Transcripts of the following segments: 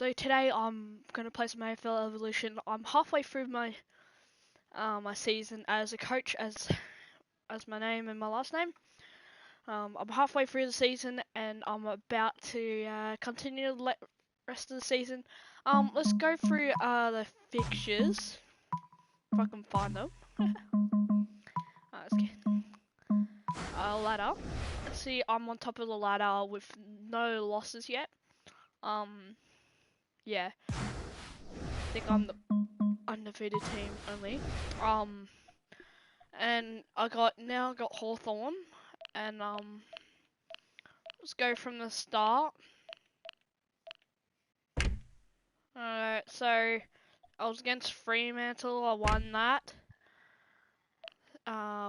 So today I'm gonna play some AFL Evolution. I'm halfway through my my season as a coach, as my name and my last name. I'm halfway through the season and I'm about to continue the rest of the season. Let's go through the fixtures if I can find them. Let's get ladder. Let's see, I'm on top of the ladder with no losses yet. Yeah, I think I'm the undefeated team only. And I got Hawthorn, and let's go from the start. Alright, so I was against Fremantle. I won that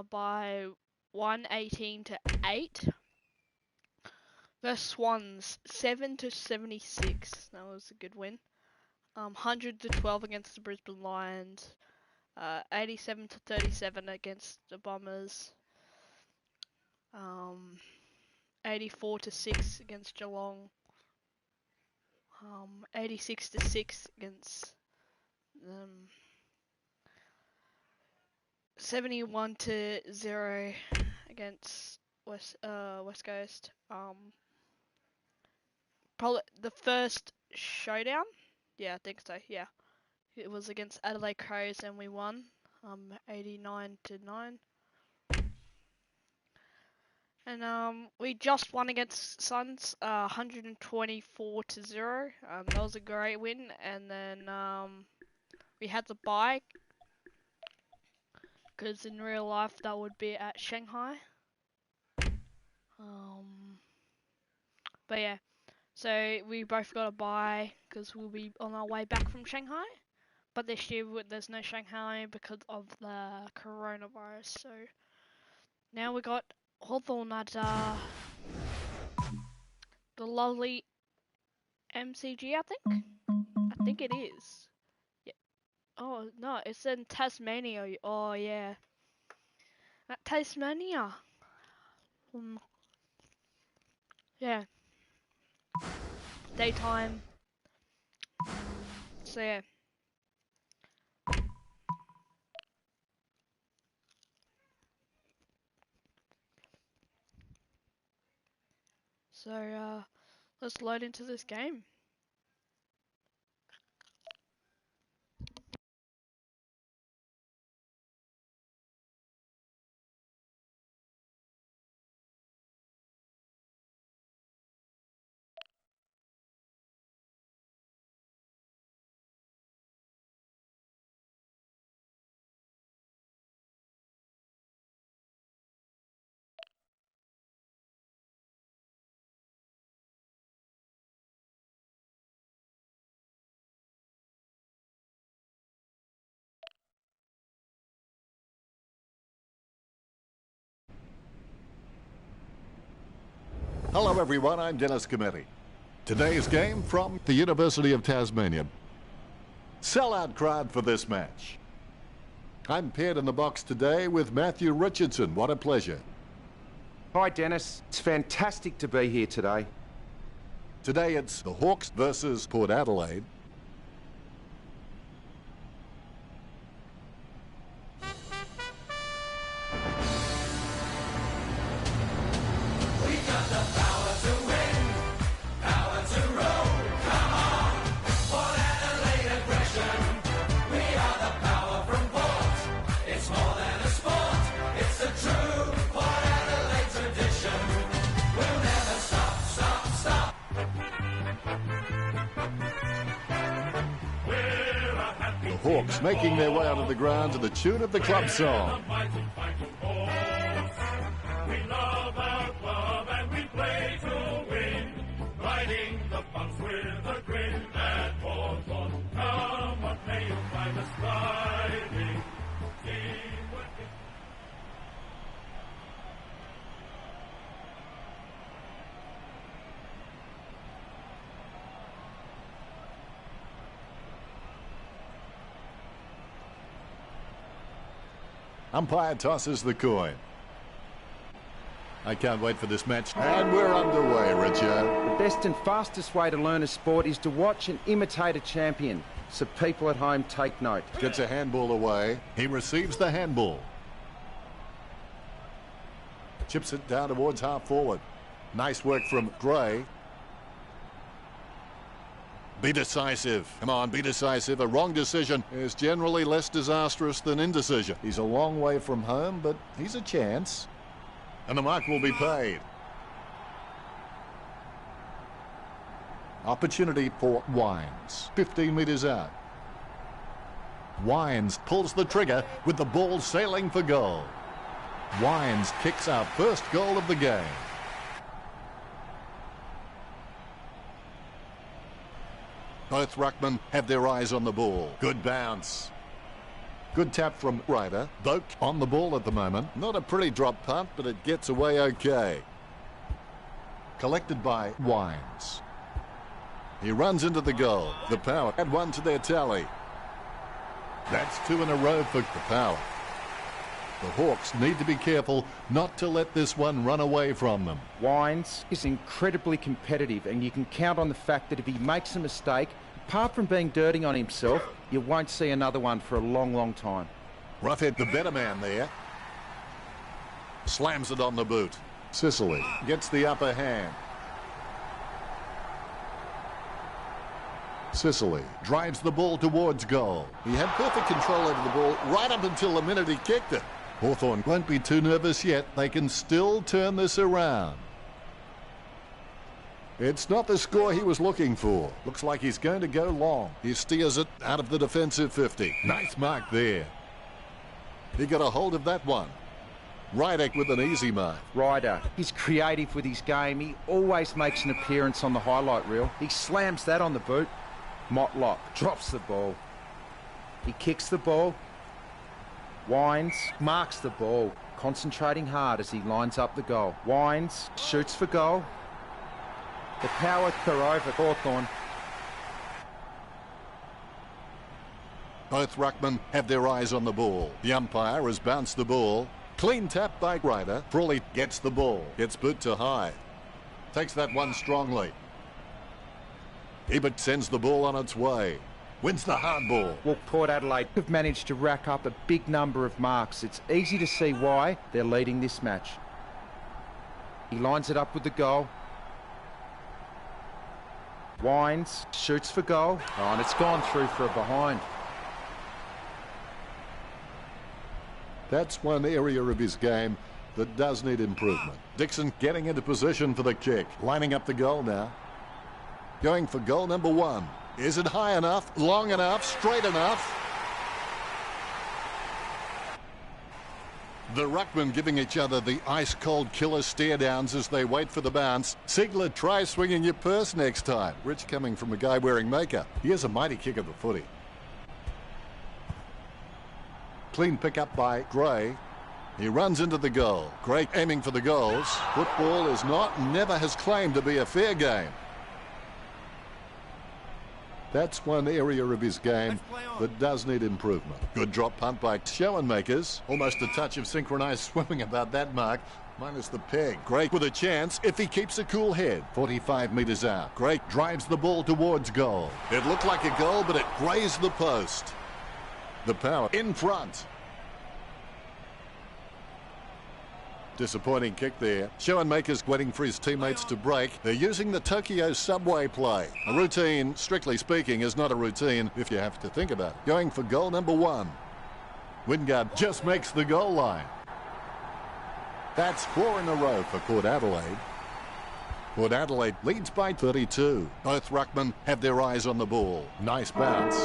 by 118 to 8. Versus Swans 7-76. That was a good win. 100 to 12 against the Brisbane Lions. 87 to 37 against the Bombers. 84 to 6 against Geelong. 86 to 6 against 71 to 0 against West Coast. Probably the first showdown. Yeah, I think so. Yeah, it was against Adelaide Crows and we won. 89 to 9. And we just won against Suns, 124 to 0. That was a great win. And then we had the bye, because in real life that would be at Shanghai. But yeah, so we both got a bye because we'll be on our way back from Shanghai. But this year there's no Shanghai because of the coronavirus. So now we got Hawthorn at the lovely MCG, I think it is. Yeah. Oh no, it's in Tasmania. Oh yeah, at Tasmania. Yeah. Daytime. So yeah. So let's load into this game. Hello everyone, I'm Dennis Cometti. Today's game from the University of Tasmania. Sellout crowd for this match. I'm paired in the box today with Matthew Richardson. What a pleasure. Hi Dennis, it's fantastic to be here today. Today it's the Hawks versus Port Adelaide. Hawks making their way onto the ground to the tune of the club song. We love our club and we play to win. Riding the bumps with a grin at Hawthorn. Come what may, you find us riding. Umpire tosses the coin. I can't wait for this match. And we're underway, Richard. The best and fastest way to learn a sport is to watch and imitate a champion. So people at home take note. Gets a handball away. He receives the handball. Chips it down towards half forward. Nice work from Gray. Be decisive. Come on, be decisive. A wrong decision is generally less disastrous than indecision. He's a long way from home, but he's a chance. And the mark will be paid. Opportunity for Wines. 15 metres out. Wines pulls the trigger with the ball sailing for goal. Wines kicks our first goal of the game. Both ruckmen have their eyes on the ball. Good bounce. Good tap from Ryder. Boak on the ball at the moment. Not a pretty drop punt, but it gets away okay. Collected by Wines. He runs into the goal. The Power add one to their tally. That's 2 in a row for the Power. The Hawks need to be careful not to let this one run away from them. Wines is incredibly competitive, and you can count on the fact that if he makes a mistake, apart from being dirty on himself, you won't see another one for a long, long time. Roughhead, the better man there. Slams it on the boot. Sicily gets the upper hand. Sicily drives the ball towards goal. He had perfect control over the ball right up until the minute he kicked it. Hawthorn won't be too nervous yet. They can still turn this around. It's not the score he was looking for. Looks like he's going to go long. He steers it out of the defensive 50. Nice mark there. He got a hold of that one. Ryder with an easy mark. Ryder, he's creative with his game. He always makes an appearance on the highlight reel. He slams that on the boot. Motlop drops the ball. He kicks the ball. Wines marks the ball, concentrating hard as he lines up the goal. Wines shoots for goal. The Power are over Hawthorn. Both ruckmen have their eyes on the ball. The umpire has bounced the ball. Clean tap by Ryder. Frawley gets the ball. Gets boot to high. Takes that one strongly. Ebert sends the ball on its way. Wins the hard ball. Well, Port Adelaide have managed to rack up a big number of marks. It's easy to see why they're leading this match. He lines it up with the goal. Wines shoots for goal. Oh, and it's gone through for a behind. That's one area of his game that does need improvement. Dixon getting into position for the kick. Lining up the goal now. Going for goal number 1. Is it high enough, long enough, straight enough? The ruckmen giving each other the ice-cold killer stare-downs as they wait for the bounce. Sigler, try swinging your purse next time. Rich coming from a guy wearing makeup. He has a mighty kick of the footy. Clean pick-up by Gray. He runs into the goal. Gray aiming for the goals. Football is not, never has claimed to be a fair game. That's one area of his game that does need improvement. Good drop punt by Schoenmakers. Almost a touch of synchronised swimming about that mark, minus the peg. Gray with a chance if he keeps a cool head. 45 metres out. Gray drives the ball towards goal. It looked like a goal, but it grazed the post. The Power in front. Disappointing kick there. Schoenmakers waiting for his teammates to break. They're using the Tokyo subway play. A routine, strictly speaking, is not a routine if you have to think about it. Going for goal number 1. Wingard just makes the goal line. That's 4 in a row for Port Adelaide. Port Adelaide leads by 32. Both ruckmen have their eyes on the ball. Nice bounce.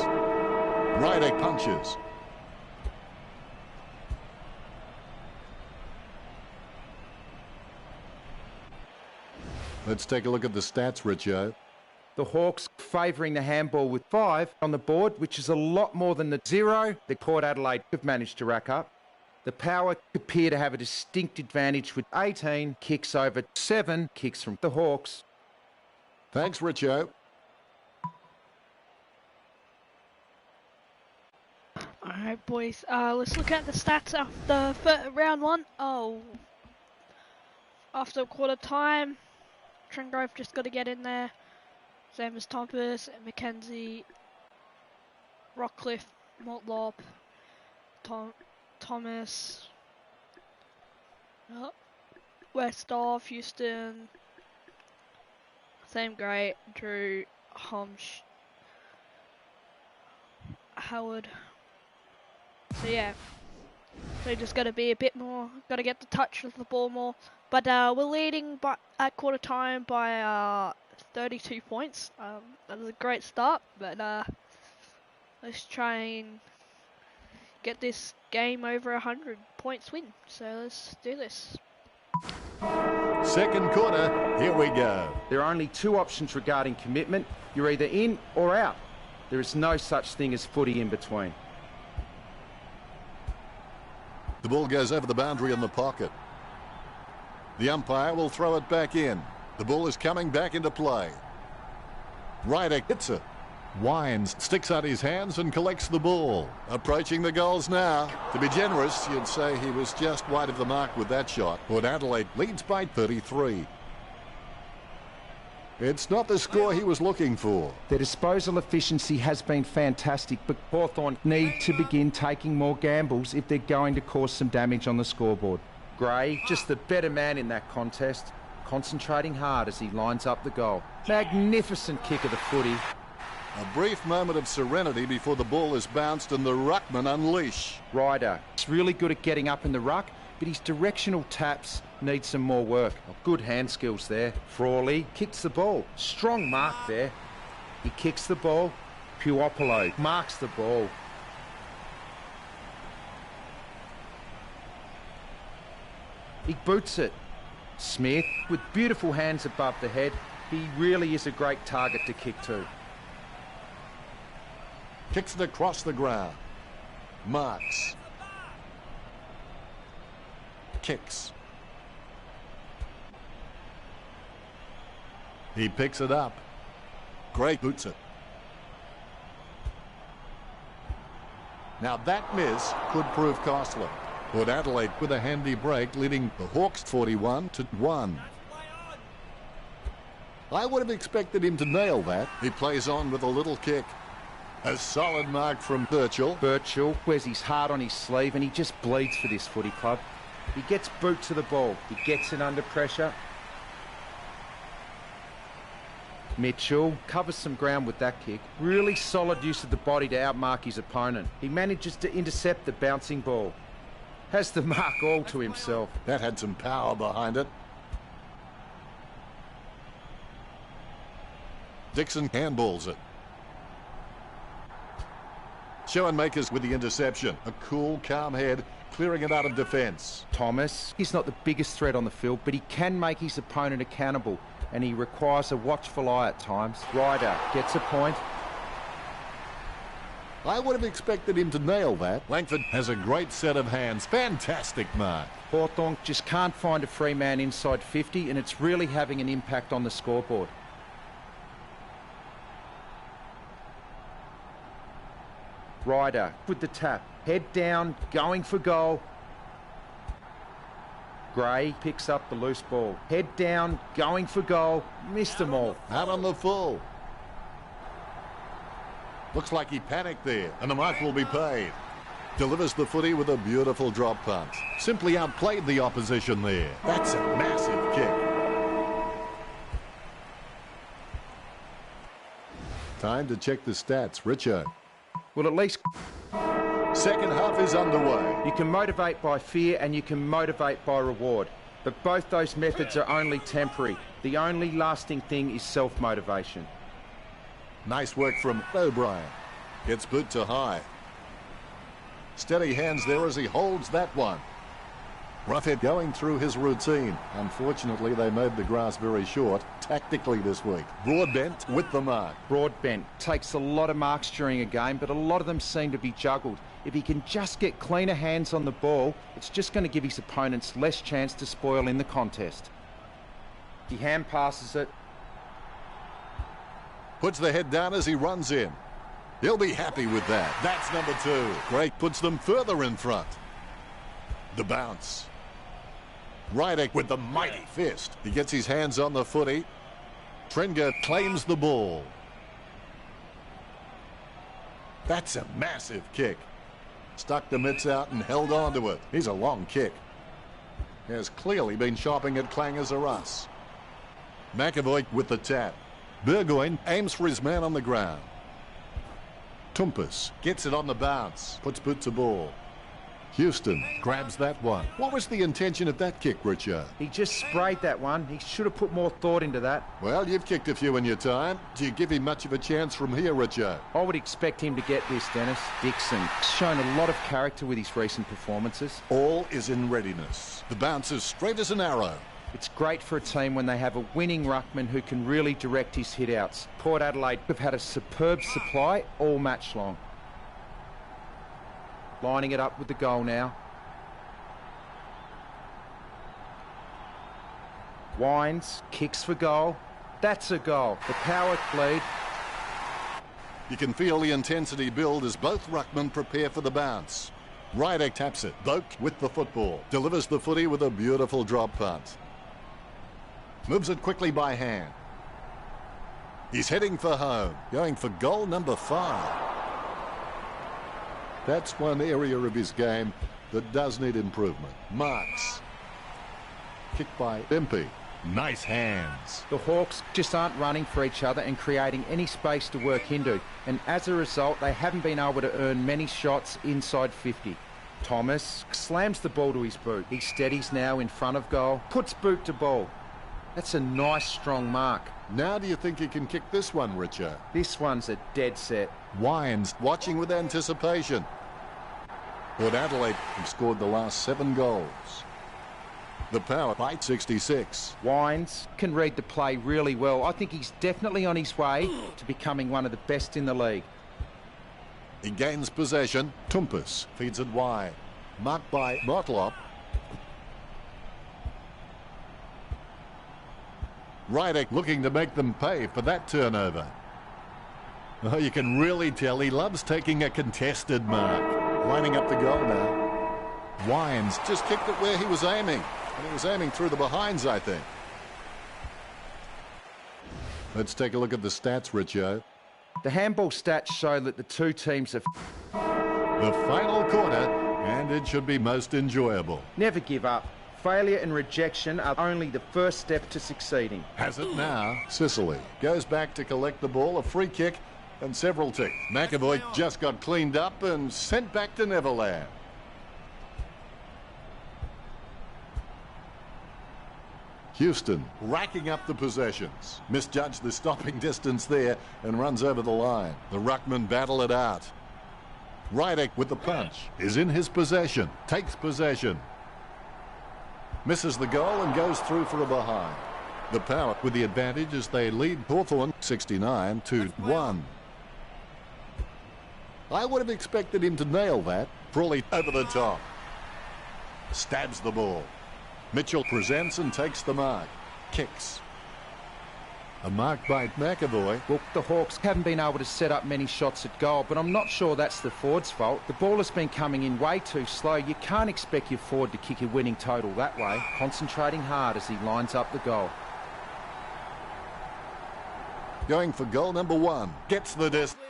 Ryder punches. Let's take a look at the stats, Richo. The Hawks favouring the handball with 5 on the board, which is a lot more than the 0 that Port Adelaide have managed to rack up. The Power appear to have a distinct advantage with 18 kicks over 7 kicks from the Hawks. Thanks, Richo. Alright, boys. Let's look at the stats after round 1. Oh. after quarter time, Trengove just got to get in there. Same as Thomas, Mackenzie, Rockcliffe, Motlop, Thomas, Westhoff, Houston, same great, Drew, Homsch, Howard. So yeah, so just got to be a bit more, got to get the touch of the ball more. But we're leading at quarter time by 32 points. That was a great start, but let's try and get this game over 100 points win. So let's do this. Second quarter, here we go. There are only two options regarding commitment. You're either in or out. There is no such thing as footy in between. The ball goes over the boundary in the pocket. The umpire will throw it back in. The ball is coming back into play. Ryder hits it. Wines sticks out his hands and collects the ball. Approaching the goals now. To be generous, you'd say he was just wide of the mark with that shot. Port Adelaide leads by 33. It's not the score he was looking for. Their disposal efficiency has been fantastic, but Hawthorn need to begin taking more gambles if they're going to cause some damage on the scoreboard. Gray, just the better man in that contest, concentrating hard as he lines up the goal. Magnificent kick of the footy. A brief moment of serenity before the ball is bounced and the ruckman unleash. Ryder, he's really good at getting up in the ruck, but his directional taps need some more work. Good hand skills there. Frawley kicks the ball. Strong mark there. He kicks the ball. Puopolo marks the ball. He boots it. Smith, with beautiful hands above the head, he really is a great target to kick to. Kicks it across the ground. Marks. Kicks. He picks it up. Gray boots it. Now that miss could prove costly. Port Adelaide with a handy break, leading the Hawks 41-1. I would have expected him to nail that. He plays on with a little kick. A solid mark from Birchall. Birchall wears his heart on his sleeve and he just bleeds for this footy club. He gets boot to the ball. He gets it under pressure. Mitchell covers some ground with that kick. Really solid use of the body to outmark his opponent. He manages to intercept the bouncing ball. Has the mark all to himself. That had some power behind it. Dixon handballs it. Schoenmakers with the interception. A cool, calm head, clearing it out of defence. Thomas, he's not the biggest threat on the field, but he can make his opponent accountable, and he requires a watchful eye at times. Ryder gets a point. I would have expected him to nail that. Langford has a great set of hands. Fantastic mark. Hawthorn just can't find a free man inside 50, and it's really having an impact on the scoreboard. Ryder with the tap. Head down, going for goal. Gray picks up the loose ball. Head down, going for goal. Missed them all. Out on the full. Looks like he panicked there, and the mark will be paid. Delivers the footy with a beautiful drop punt. Simply outplayed the opposition there. That's a massive kick. Time to check the stats. Richo. Well, at least Second half is underway. you can motivate by fear and you can motivate by reward. But both those methods are only temporary. The only lasting thing is self-motivation. Nice work from O'Brien. Gets boot to high. Steady hands there as he holds that one. Roughhead going through his routine. Unfortunately, they made the grass very short tactically this week. Broadbent with the mark. Broadbent takes a lot of marks during a game, but a lot of them seem to be juggled. If he can just get cleaner hands on the ball, it's just going to give his opponents less chance to spoil in the contest. He hand passes it. Puts the head down as he runs in. He'll be happy with that. That's number 2. Gray puts them further in front. The bounce. Rydick with the mighty fist. He gets his hands on the footy. Trenger claims the ball. That's a massive kick. Stuck the mitts out and held on to it. He's a long kick. He has clearly been shopping at Clangers or us. McAvoy with the tap. Burgoyne aims for his man on the ground. Tompus gets it on the bounce. Puts boot to ball. Houston grabs that one. What was the intention of that kick, Richard? He just sprayed that one. He should have put more thought into that. Well, you've kicked a few in your time. Do you give him much of a chance from here, Richard? I would expect him to get this, Dennis. Dixon shown a lot of character with his recent performances. All is in readiness. The bounce is straight as an arrow. It's great for a team when they have a winning ruckman who can really direct his hit-outs. Port Adelaide have had a superb supply all match long. Lining it up with the goal now. Wines, kicks for goal. That's a goal. The power lead. You can feel the intensity build as both ruckmen prepare for the bounce. Rydick taps it. Boak with the football. Delivers the footy with a beautiful drop punt. Moves it quickly by hand. He's heading for home. Going for goal number 5. That's one area of his game that does need improvement. Marks. Kicked by Impey. Nice hands. The Hawks just aren't running for each other and creating any space to work into. And as a result, they haven't been able to earn many shots inside 50. Thomas slams the ball to his boot. He steadies now in front of goal. Puts boot to ball. That's a nice, strong mark. Now do you think he can kick this one, Richard? This one's a dead set. Wines watching with anticipation. Port Adelaide have scored the last 7 goals. The power by 66. Wines can read the play really well. I think he's definitely on his way to becoming one of the best in the league. He gains possession. Tompus feeds it wide. Marked by Motlop. Rydick looking to make them pay for that turnover. Oh, you can really tell he loves taking a contested mark. Lining up the goal now. Wines just kicked it where he was aiming. And he was aiming through the behinds, I think. Let's take a look at the stats, Richo. The handball stats show that the two teams have... The final quarter, and it should be most enjoyable. Never give up. Failure and rejection are only the first step to succeeding. Has it now. Sicily goes back to collect the ball, a free kick and several ticks. McAvoy just got cleaned up and sent back to Neverland. Houston racking up the possessions. Misjudged the stopping distance there and runs over the line. The ruckmen battle it out. Rydick with the punch is in his possession. Takes possession. Misses the goal and goes through for a behind. The power with the advantage as they lead Hawthorn 69-1. I would have expected him to nail that. Prawley over the top. Stabs the ball. Mitchell presents and takes the mark. Kicks. A mark by McAvoy. Well, the Hawks haven't been able to set up many shots at goal, but I'm not sure that's the forward's fault. The ball has been coming in way too slow. You can't expect your forward to kick a winning total that way. Concentrating hard as he lines up the goal. Going for goal number 1. Gets the distance.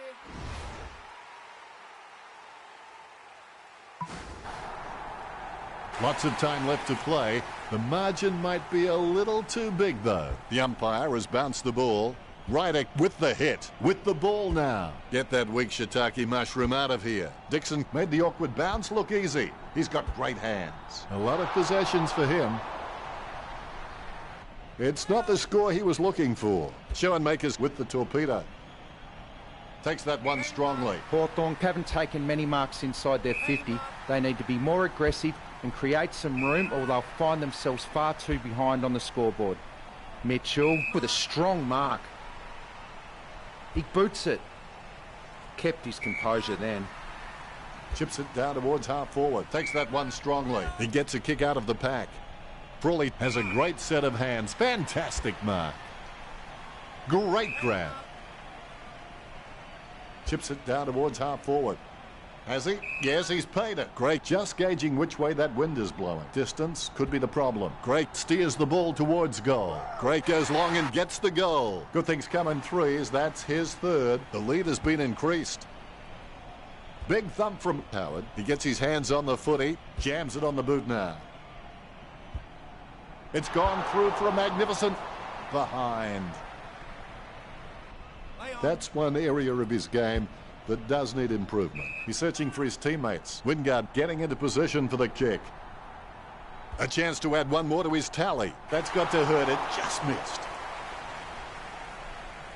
Lots of time left to play. The margin might be a little too big, though. The umpire has bounced the ball. Rydick with the hit. With the ball now. Get that weak shiitake mushroom out of here. Dixon made the awkward bounce look easy. He's got great hands. A lot of possessions for him. It's not the score he was looking for. Schoenmakers with the torpedo. Takes that one strongly. Hawthorn haven't taken many marks inside their 50. They need to be more aggressive and create some room, or they'll find themselves far too behind on the scoreboard. Mitchell with a strong mark. He boots it. Kept his composure then. Chips it down towards half forward. Takes that one strongly. He gets a kick out of the pack. Prawley has a great set of hands. Fantastic mark. Great grab. Chips it down towards half forward. Has he? Yes, he's paid it. Great, just gauging which way that wind is blowing. Distance could be the problem. Great steers the ball towards goal. Great goes long and gets the goal. Good things come in threes. That's his third. The lead has been increased. Big thump from Howard. He gets his hands on the footy. Jams it on the boot now. It's gone through for a magnificent behind. That's one area of his game that does need improvement. He's searching for his teammates. Wingard getting into position for the kick. A chance to add one more to his tally. That's got to hurt it. Just missed.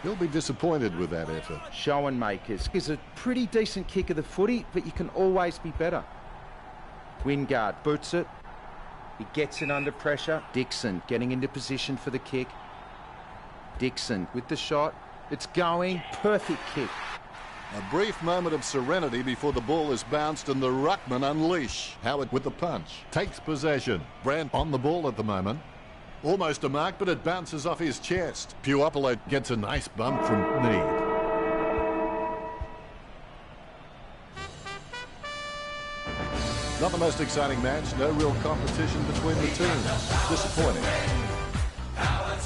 He'll be disappointed with that effort. Showen makers is a pretty decent kick of the footy, but you can always be better. Wingard boots it. He gets it under pressure. Dixon getting into position for the kick. Dixon with the shot. It's going. Perfect kick. A brief moment of serenity before the ball is bounced and the ruckman unleash. Howard with the punch. Takes possession. Brandt on the ball at the moment. Almost a mark, but it bounces off his chest. Puopolo gets a nice bump from Mead. Not the most exciting match. No real competition between the teams. Disappointing.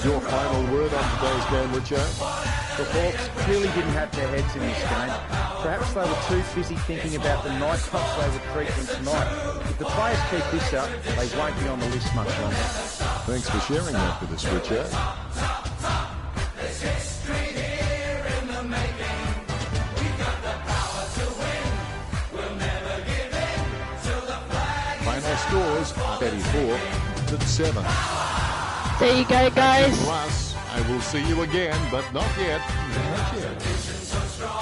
Your final word on today's game, Richard? The Hawks clearly didn't have their heads in this game. Perhaps they were too busy thinking about the nightclubs they would treat them tonight. If the players keep this up, they won't be on the list much longer. Thanks for sharing that with us, Richard. Final scores, 84-7. There you go, guys. Plus, I will see you again, but not yet. Not yet.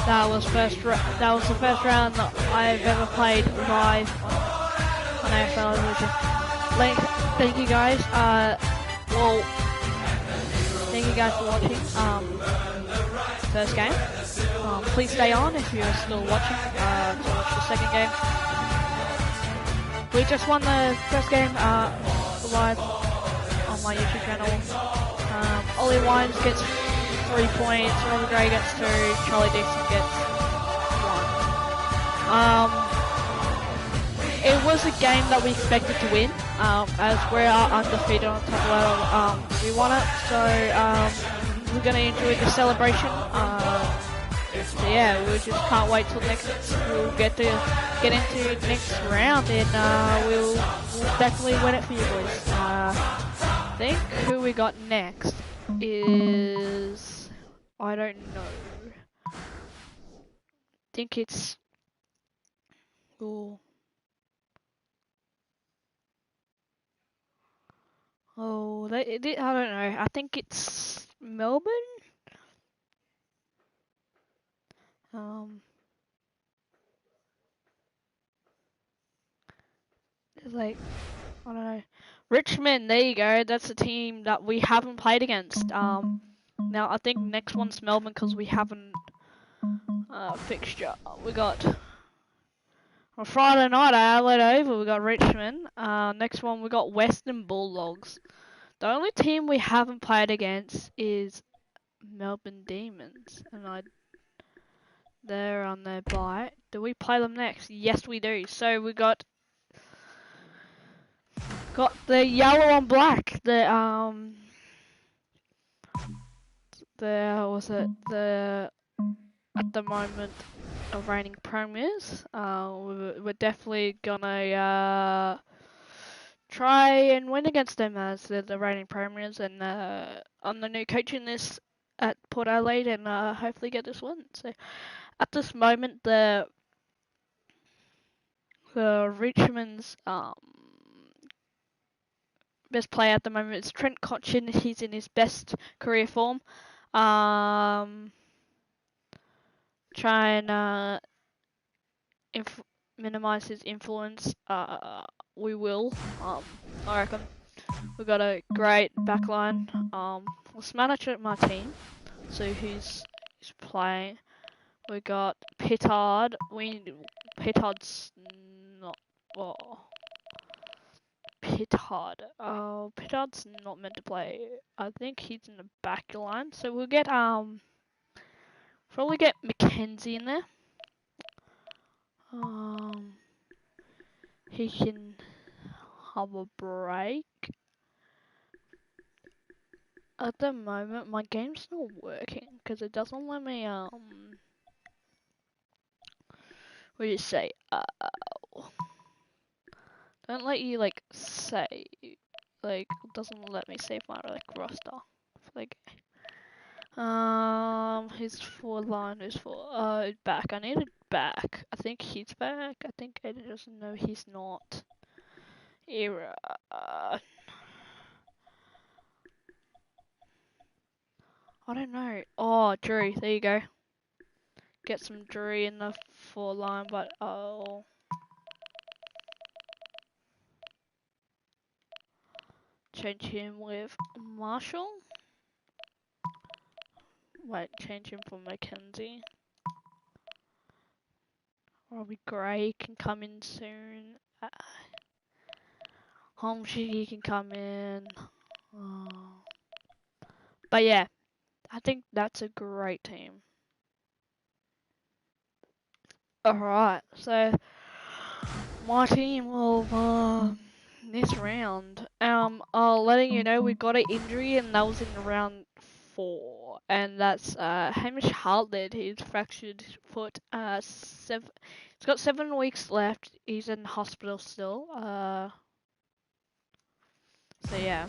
That was the first round that I've ever played live on AFL Evolution. Thank you guys. Thank you guys for watching. First game. Please stay on if you're still watching to watch the second game. We just won the first game live on my YouTube channel. Ollie Wines gets 3 points, Robert Gray gets 2, Charlie Dixon gets 1. It was a game that we expected to win, as we're undefeated on top level. We won it, so we're going to enjoy the celebration. So yeah, we just can't wait till we'll get into next round, and we'll definitely win it for you boys. I think who we got next is, I don't know. I think it's, I don't know. I think it's Melbourne. It's like, I don't know. Richmond, there you go. That's a team that we haven't played against. Now I think next one's Melbourne because we haven't fixture. We got on Friday night at Adelaide Oval. We got Richmond. Next one we got Western Bulldogs. The only team we haven't played against is Melbourne Demons, and they're on their bye. Do we play them next? Yes, we do. So we got the yellow on black. At the moment of reigning premiers. We're definitely gonna try and win against them as they're the reigning premiers, and on the new coaching list at Port Adelaide, and hopefully get this one. So at this moment, the Richmond's best player at the moment is Trent Cotchin. He's in his best career form. Try and minimize his influence. We will. I reckon we've got a great backline. Let's manage my team. So who's playing? We got Pittard. Pittard's not. Pittard. Pittard's not meant to play. I think he's in the back line. So we'll get probably get Mackenzie in there. He can have a break. At the moment, my game's not working because it doesn't let me, what do you say, don't let you, like, save, like, doesn't let me save my, like, roster for the game. His forward line is for, back. I need it back. I think he's back. I think Aiden doesn't know he's not. Error. I don't know. Oh, Drury, there you go. Get some Drury in the forward line, but I'll change him with Marshall. Wait, change him for Mackenzie. Robbie Gray can come in soon. Homshi can come in. But yeah, I think that's a great team. Alright, so my team will this round. Letting you know we got an injury and that was in round 4, and that's Hamish Hartlett. He's fractured his foot. He's got 7 weeks left. He's in hospital still. So yeah.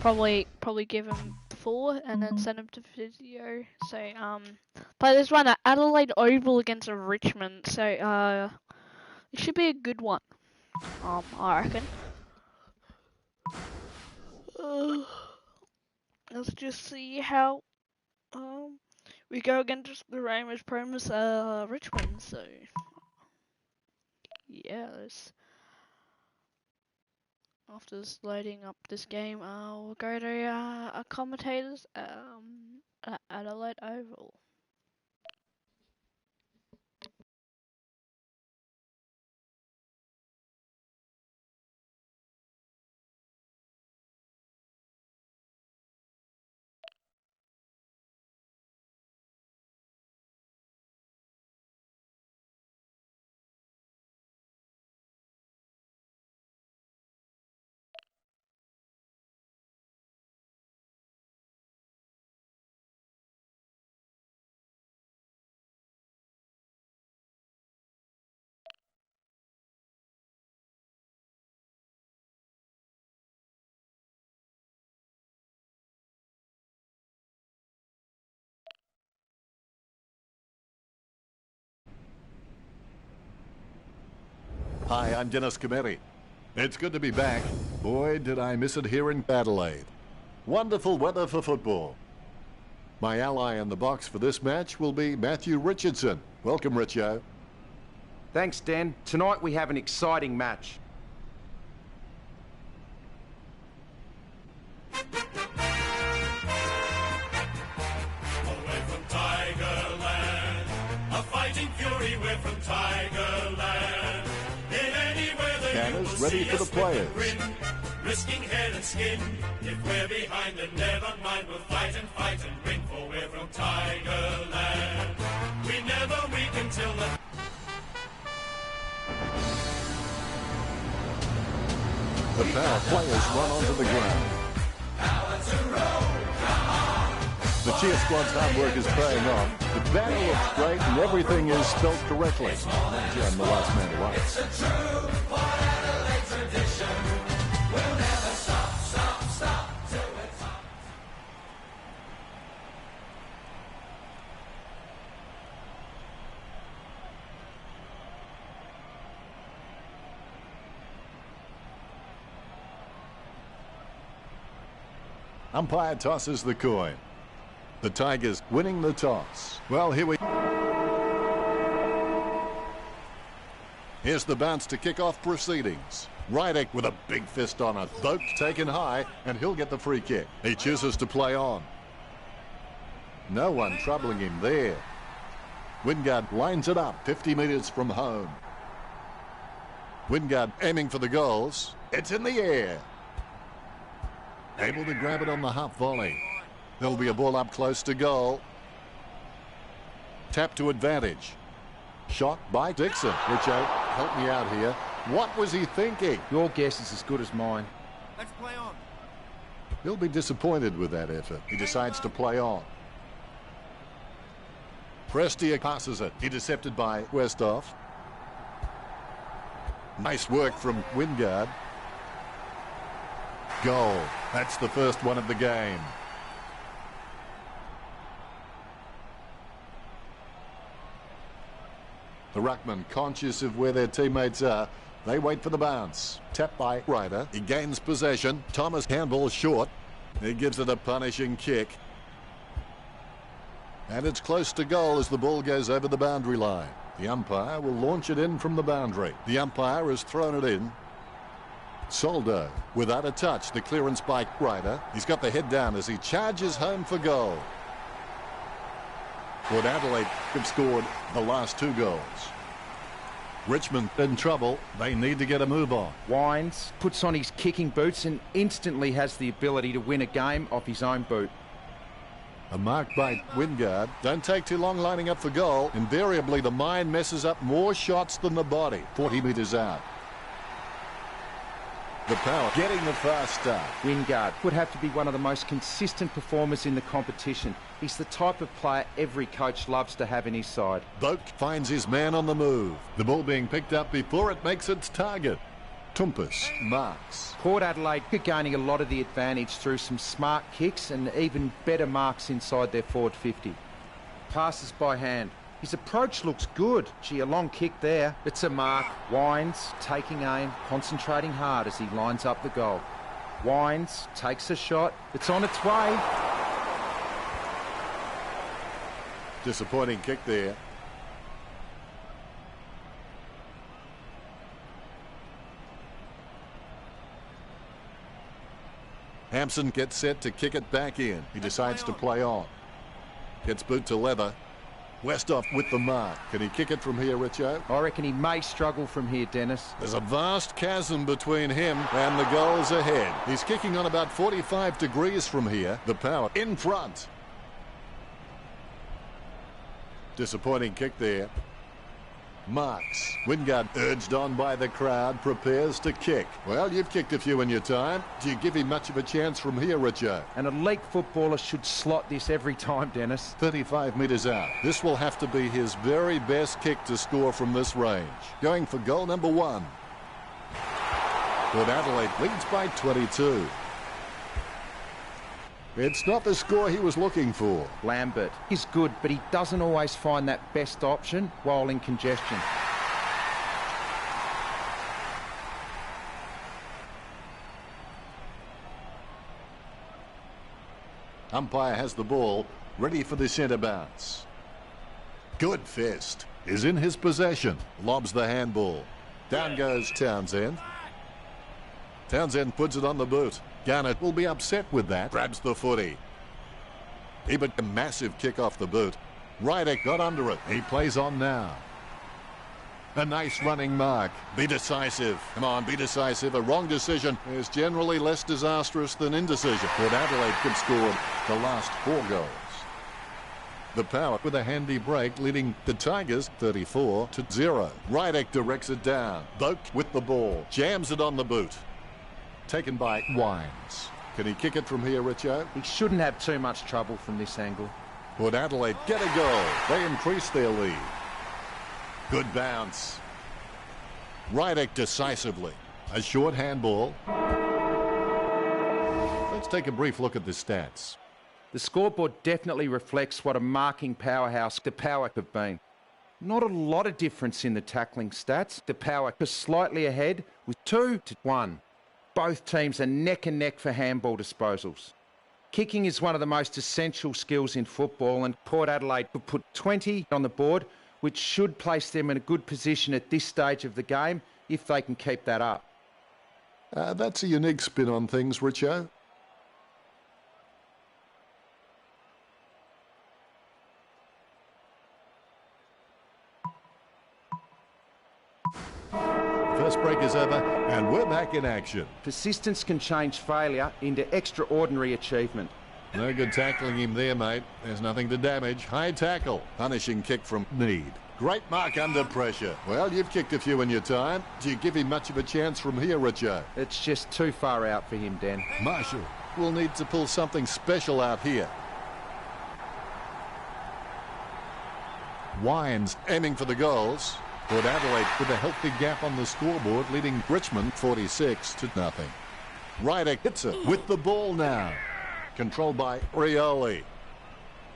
Probably give him 4 and then send him to physio. So play this one at Adelaide Oval against Richmond. So it should be a good one. I reckon. Let's just see how we go against the Raymond Promise Richmond. So yeah, after loading up this game, we'll go to our commentators at Adelaide Oval. Hi, I'm Dennis Cometti. It's good to be back. Boy, did I miss it here in Adelaide. Wonderful weather for football. My ally in the box for this match will be Matthew Richardson. Welcome, Richo. Thanks, Dan. Tonight we have an exciting match. Away from Tigerland, a fighting fury, we're from Tigerland. In any weather Canners ready for the players. Risking head and skin. If we're behind, then never mind. We'll fight and win, for we're from Tigerland. We never weaken till the... The power players run onto the ground. The cheer squad's hard work is paying off. The banner looks great and everything is spelled correctly. I'm the last man to It's a true Port Adelaide tradition. We'll never stop till we're top. Umpire tosses the coin. The Tigers winning the toss. Well, here we... Here's the bounce to kick off proceedings. Rydick with a big fist on it. Vogt taken high, and he'll get the free kick. He chooses to play on. No one troubling him there. Wingard lines it up 50 metres from home. Wingard aiming for the goals. It's in the air. Able to grab it on the half volley. There'll be a ball up close to goal. Tap to advantage. Shot by Dixon. Richo, help me out here. What was he thinking? Your guess is as good as mine. Let's play on. He'll be disappointed with that effort. He decides to play on. Prestia passes it. Intercepted by Westhoff. Nice work from Wingard. Goal. That's the first one of the game. The ruckman, conscious of where their teammates are, they wait for the bounce. Tapped by Ryder. He gains possession. Thomas handball short. He gives it a punishing kick. And it's close to goal as the ball goes over the boundary line. The umpire will launch it in from the boundary. The umpire has thrown it in. Soldo without a touch. The clearance by Ryder. He's got the head down as he charges home for goal. Port Adelaide have scored the last 2 goals. Richmond in trouble. They need to get a move on. Wines puts on his kicking boots and instantly has the ability to win a game off his own boot. A mark by Wingard. Don't take too long lining up for goal. Invariably, the mind messes up more shots than the body. 40 metres out. The power getting the fast start. Wingard would have to be one of the most consistent performers in the competition. He's the type of player every coach loves to have in his side. Boak finds his man on the move. The ball being picked up before it makes its target. Tumpus marks. Port Adelaide are gaining a lot of the advantage through some smart kicks and even better marks inside their forward 50. Passes by hand. His approach looks good. Gee, a long kick there. It's a mark. Wines taking aim, concentrating hard as he lines up the goal. Wines takes a shot. It's on its way. Disappointing kick there. Hampson gets set to kick it back in. He decides to play on. Gets boot to leather. Westhoff with the mark. Can he kick it from here, Richo? I reckon he may struggle from here, Dennis. There's a vast chasm between him and the goals ahead. He's kicking on about 45 degrees from here. The power in front. Disappointing kick there. Marks. Wingard, urged on by the crowd, prepares to kick. Well, you've kicked a few in your time. Do you give him much of a chance from here, Richo? An elite footballer should slot this every time, Dennis. 35 metres out. This will have to be his very best kick to score from this range. Going for goal number 1. Port Adelaide leads by 22. It's not the score he was looking for. Lambert is good, but he doesn't always find that best option while in congestion. Umpire has the ball, ready for the centre bounce. Good fist is in his possession. Lobs the handball. Down goes Townsend. Townsend puts it on the boot. Garnett will be upset with that. Grabs the footy. Ebert, a massive kick off the boot. Ryder got under it. He plays on now. A nice running mark. Be decisive. Come on, be decisive. A wrong decision is generally less disastrous than indecision. Port Adelaide could score the last 4 goals. The power with a handy break, leading the Tigers 34-0. Ryder directs it down. Boak with the ball. Jams it on the boot. Taken by Wines. Can he kick it from here, Richo? He shouldn't have too much trouble from this angle. Port Adelaide get a goal. They increase their lead. Good bounce. Ryder decisively. A short handball. Let's take a brief look at the stats. The scoreboard definitely reflects what a marking powerhouse the Power have been. Not a lot of difference in the tackling stats. The Power are slightly ahead with 2-1. Both teams are neck and neck for handball disposals. Kicking is one of the most essential skills in football, and Port Adelaide could put 20 on the board, which should place them in a good position at this stage of the game if they can keep that up. That's a unique spin on things, Richo. First break is over and we're back in action. Persistence can change failure into extraordinary achievement. No good tackling him there, mate. There's nothing to damage. High tackle. Punishing kick from Need. Great mark under pressure. Well, you've kicked a few in your time. Do you give him much of a chance from here, Richo? It's just too far out for him, Dan. Marshall will need to pull something special out here. Wines aiming for the goals. Port Adelaide with a healthy gap on the scoreboard, leading Richmond 46-0. Ryder hits it with the ball now. Controlled by Rioli.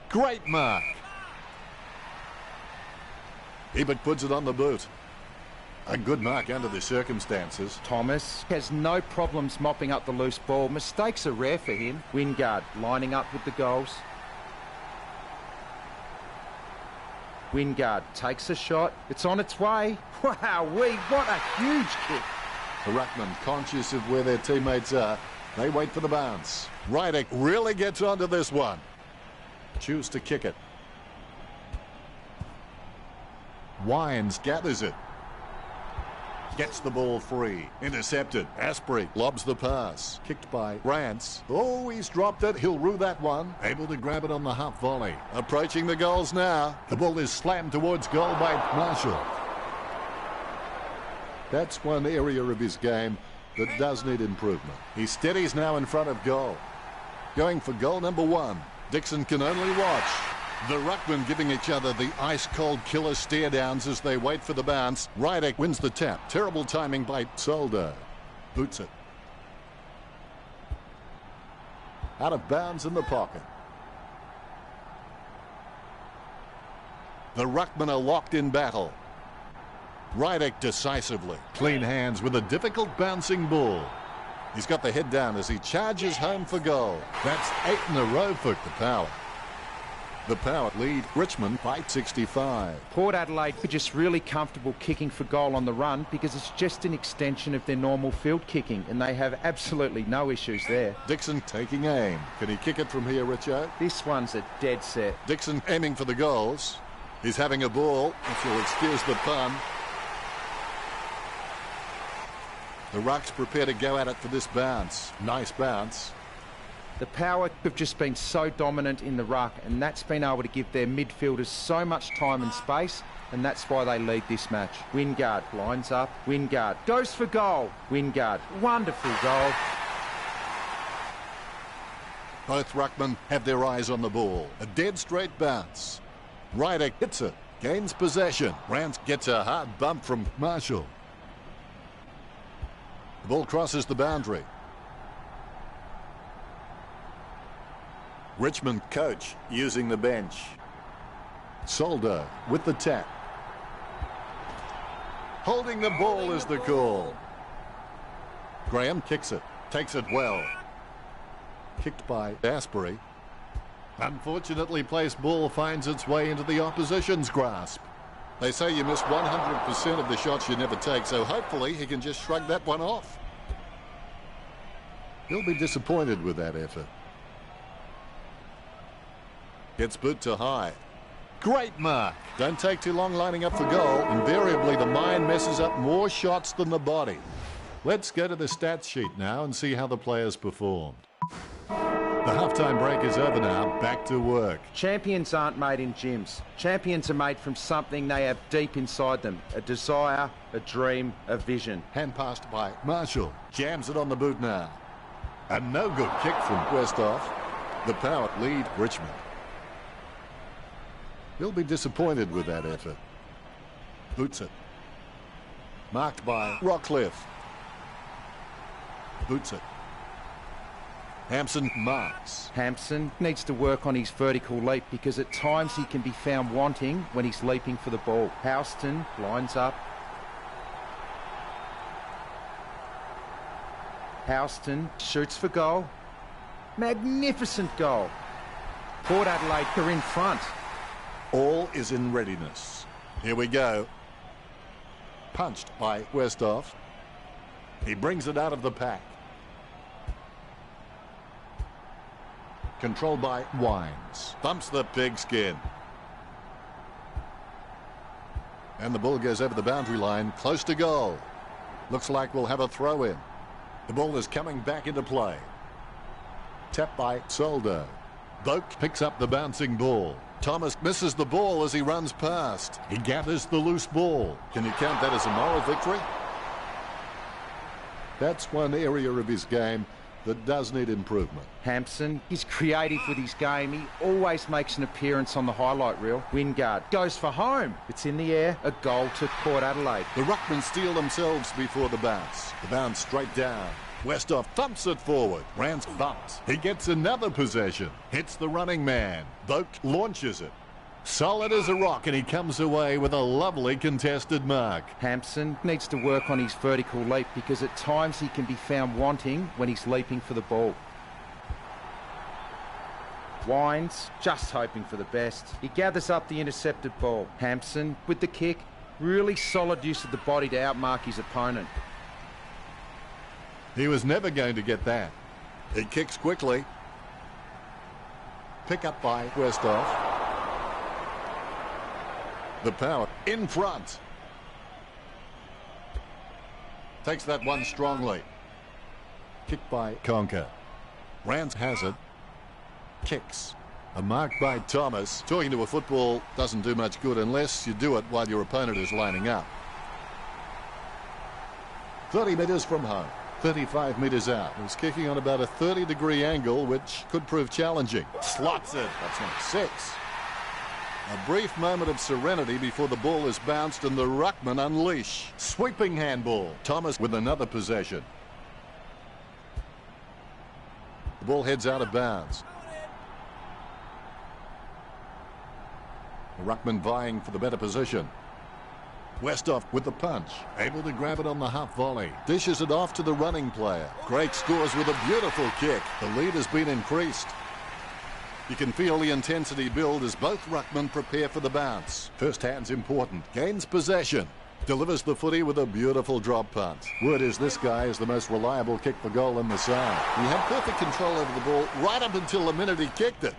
Great mark. Ebert puts it on the boot. A good mark under the circumstances. Thomas has no problems mopping up the loose ball. Mistakes are rare for him. Wingard lining up with the goals. Wingard takes a shot. It's on its way. Wow-wee, what a huge kick. The Ruckman conscious of where their teammates are. They wait for the bounce. Ryder really gets onto this one. Choose to kick it. Wines gathers it. Gets the ball free. Intercepted. Asprey lobs the pass. Kicked by Rance. Oh, he's dropped it. He'll rue that one. Able to grab it on the half volley. Approaching the goals now. The ball is slammed towards goal by Marshall. That's one area of his game that does need improvement. He steadies now in front of goal. Going for goal number 1. Dixon can only watch. The Ruckman giving each other the ice-cold killer stare-downs as they wait for the bounce. Ryder wins the tap. Terrible timing by Soldo. Boots it. Out of bounds in the pocket. The Ruckman are locked in battle. Ryder decisively. Clean hands with a difficult bouncing ball. He's got the head down as he charges home for goal. That's 8 in a row for the Power. The Power lead Richmond by 65. Port Adelaide are just really comfortable kicking for goal on the run because it's just an extension of their normal field kicking and they have absolutely no issues there. Dixon taking aim. Can he kick it from here, Richo? This one's a dead set. Dixon aiming for the goals. He's having a ball, if you'll excuse the pun. The Rucks prepare to go at it for this bounce. Nice bounce. The Power have just been so dominant in the ruck and that's been able to give their midfielders so much time and space and that's why they lead this match. Wingard lines up. Wingard goes for goal. Wingard, wonderful goal. Both Ruckman have their eyes on the ball. A dead straight bounce. Ryder hits it. Gains possession. Rance gets a hard bump from Marshall. The ball crosses the boundary. Richmond coach using the bench. Soldo with the tap. Holding the ball is the call. Graham kicks it. Takes it well. Kicked by Asprey. Unfortunately placed ball finds its way into the opposition's grasp. They say you miss 100% of the shots you never take, so hopefully he can just shrug that one off. He'll be disappointed with that effort. Gets boot to high. Great mark. Don't take too long lining up for goal. Invariably, the mind messes up more shots than the body. Let's go to the stats sheet now and see how the players performed. The halftime break is over now. Back to work. Champions aren't made in gyms. Champions are made from something they have deep inside them. A desire, a dream, a vision. Hand passed by Marshall. Jams it on the boot now. A no-good kick from Westhoff. The Power lead Richmond. He'll be disappointed with that effort. Boots it. Marked by Rockcliffe. Boots it. Hampson marks. Hampson needs to work on his vertical leap because at times he can be found wanting when he's leaping for the ball. Houston lines up. Houston shoots for goal. Magnificent goal. Port Adelaide are in front. All is in readiness. Here we go. Punched by Westhoff. He brings it out of the pack. Controlled by Wines. Thumps the pigskin. And the ball goes over the boundary line, close to goal. Looks like we'll have a throw in. The ball is coming back into play. Tapped by Soldo. Boak picks up the bouncing ball. Thomas misses the ball as he runs past. He gathers the loose ball. Can you count that as a moral victory? That's one area of his game that does need improvement. Hampson, he's creative with his game. He always makes an appearance on the highlight reel. Wingard goes for home. It's in the air, a goal to Port Adelaide. The Ruckmen steel themselves before the bounce. The bounce straight down. Westhoff thumps it forward. Rance bumps. He gets another possession. Hits the running man. Boak launches it. Solid as a rock, and he comes away with a lovely contested mark. Hampson needs to work on his vertical leap because at times he can be found wanting when he's leaping for the ball. Wines, just hoping for the best. He gathers up the intercepted ball. Hampson, with the kick, really solid use of the body to outmark his opponent. He was never going to get that. He kicks quickly. Pick up by Westhoff. The power in front. Takes that one strongly. Kicked by Conker. Rance has it. Kicks. A mark by Thomas. Talking to a football doesn't do much good unless you do it while your opponent is lining up. 30 metres from home. 35 metres out. He's kicking on about a 30-degree angle, which could prove challenging. Slots it. That's number 6. A brief moment of serenity before the ball is bounced and the Ruckmen unleash. Sweeping handball. Thomas with another possession. The ball heads out of bounds. The Ruckmen vying for the better position. Westhoff with the punch. Able to grab it on the half volley. Dishes it off to the running player. Great scores with a beautiful kick. The lead has been increased. You can feel the intensity build as both Ruckmen prepare for the bounce. First hand's important. Gains possession. Delivers the footy with a beautiful drop punt. Word is this guy is the most reliable kick for goal in the side. He had perfect control over the ball right up until the minute he kicked it.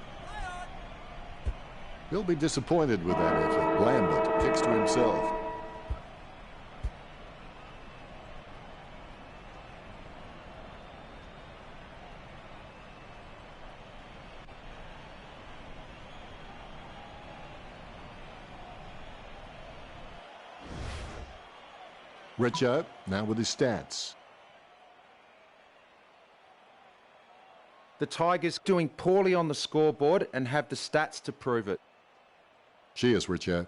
He'll be disappointed with that effort. Lambert kicks to himself. Richo now with his stats. The Tigers doing poorly on the scoreboard and have the stats to prove it. Cheers, Richo.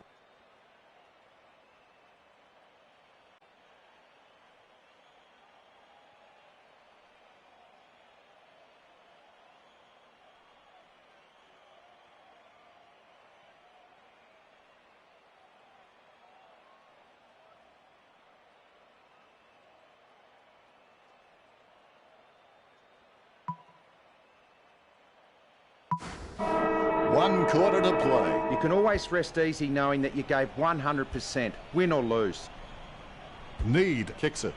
One quarter to play. You can always rest easy knowing that you gave 100%, win or lose. Need kicks it.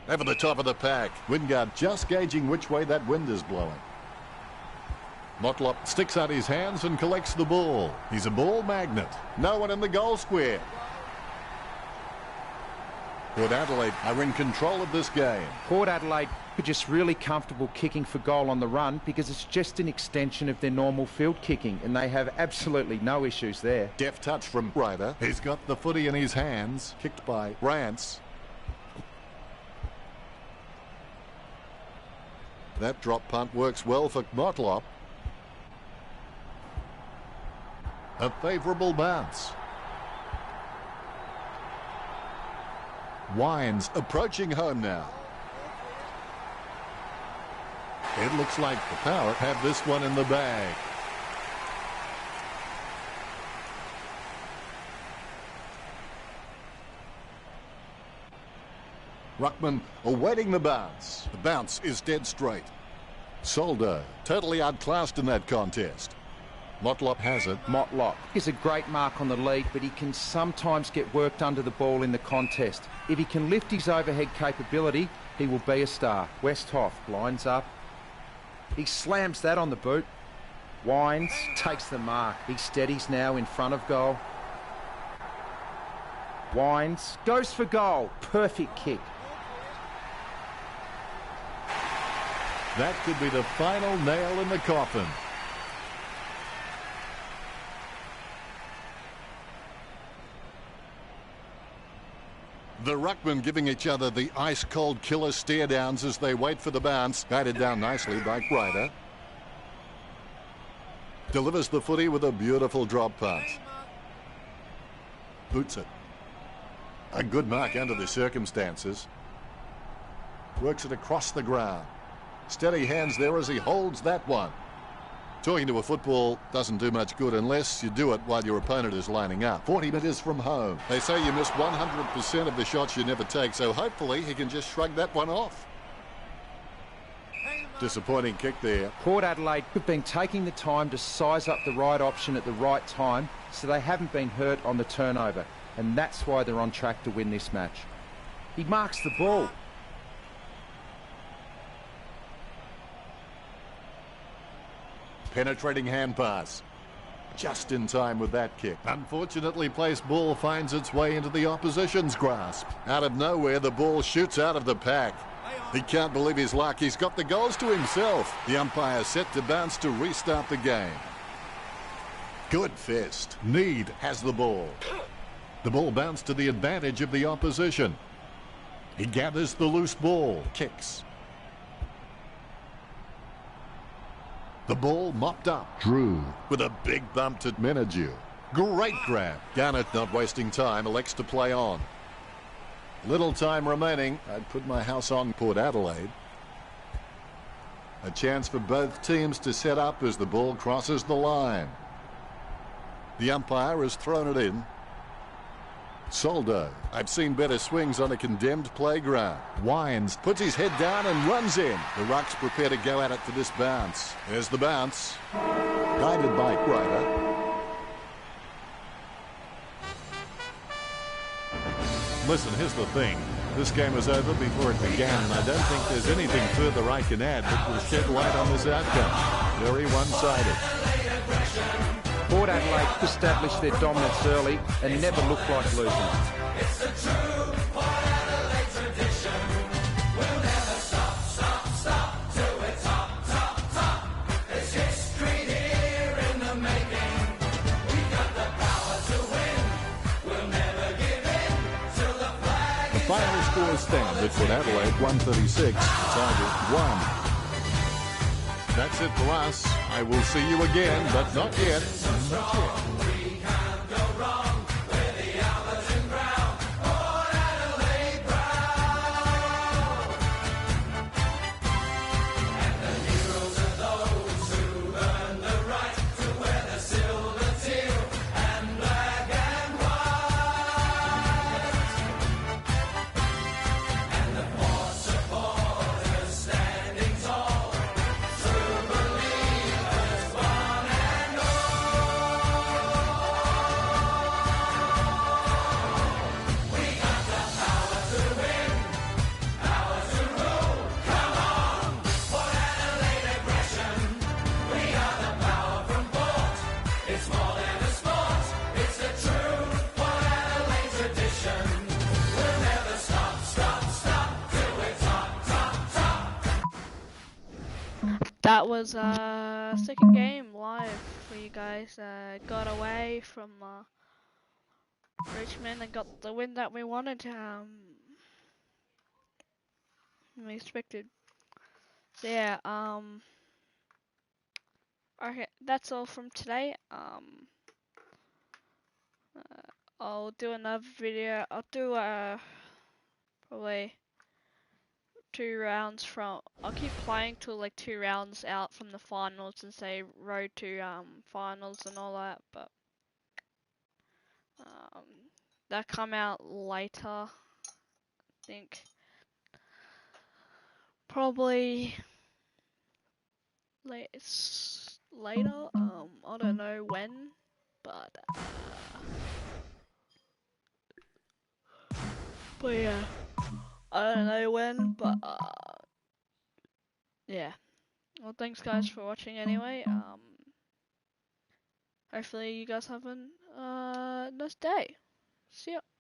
Over the top of the pack. Wingard just gauging which way that wind is blowing. Motlop sticks out his hands and collects the ball. He's a ball magnet. No one in the goal square. Port Adelaide are in control of this game. Port Adelaide are just really comfortable kicking for goal on the run because it's just an extension of their normal field kicking and they have absolutely no issues there. Deft touch from Ryder. He's got the footy in his hands. Kicked by Rance. That drop punt works well for Motlop. A favourable bounce. Wines approaching home now. It looks like the Power have this one in the bag. Ruckmen awaiting the bounce. The bounce is dead straight. Soldo totally outclassed in that contest. Motlop has it. Motlop is a great mark on the lead, but he can sometimes get worked under the ball in the contest. If he can lift his overhead capability, he will be a star. Westhoff lines up. He slams that on the boot. Wines takes the mark. He steadies now in front of goal. Wines goes for goal. Perfect kick. That could be the final nail in the coffin. The ruckmen giving each other the ice-cold killer stare-downs as they wait for the bounce. Batted down nicely by Grider. Delivers the footy with a beautiful drop pass. Boots it. A good mark under the circumstances. Works it across the ground. Steady hands there as he holds that one. Talking to a football doesn't do much good unless you do it while your opponent is lining up. 40 metres from home. They say you miss 100% of the shots you never take, so hopefully he can just shrug that one off. Disappointing kick there. Port Adelaide have been taking the time to size up the right option at the right time, so they haven't been hurt on the turnover, and that's why they're on track to win this match. He marks the ball. Penetrating hand pass. Just in time with that kick. Unfortunately placed ball finds its way into the opposition's grasp. Out of nowhere, the ball shoots out of the pack. He can't believe his luck. He's got the goals to himself. The umpire set to bounce to restart the game. Good fist. Need has the ball. The ball bounced to the advantage of the opposition. He gathers the loose ball. Kicks. The ball mopped up. Drew with a big bump to Menadue. Great grab. Garnett, not wasting time, elects to play on. Little time remaining. I'd put my house on Port Adelaide. A chance for both teams to set up as the ball crosses the line. The umpire has thrown it in. Soldo. I've seen better swings on a condemned playground. Wines puts his head down and runs in. The Rucks prepare to go at it for this bounce. There's the bounce. Guided by Grider. Listen, here's the thing. This game was over before it began, and I don't think there's anything further I can add that will shed light on this outcome. Very one-sided. Port Adelaide established their dominance early and never looked like losing. It's the true Port Adelaide tradition. We'll never stop till we're top. It's history here in the making. We got the power to win. We'll never give in till the flag The final score stands at Port Adelaide 136, Tigers 1. That's it for us. I will see you again, but not yet. Not yet. we can't go wrong with the Alberton ground. Port Adelaide proud. And the heroes are those who earn the right to wear the silver, teal, and black and white. And the Port supporters standing tall. True believers, one and That was second game live for you guys. Got away from Richmond and got the win that we wanted. We expected. So yeah. Okay, that's all from today. I'll do another video. I'll do probably 2 rounds from. I'll keep playing till like 2 rounds out from the finals and say road to finals and all that, but that come out later. I think probably later. I don't know when, but yeah. I don't know when, but yeah. Well, thanks guys for watching anyway. Hopefully you guys have a nice day. See ya.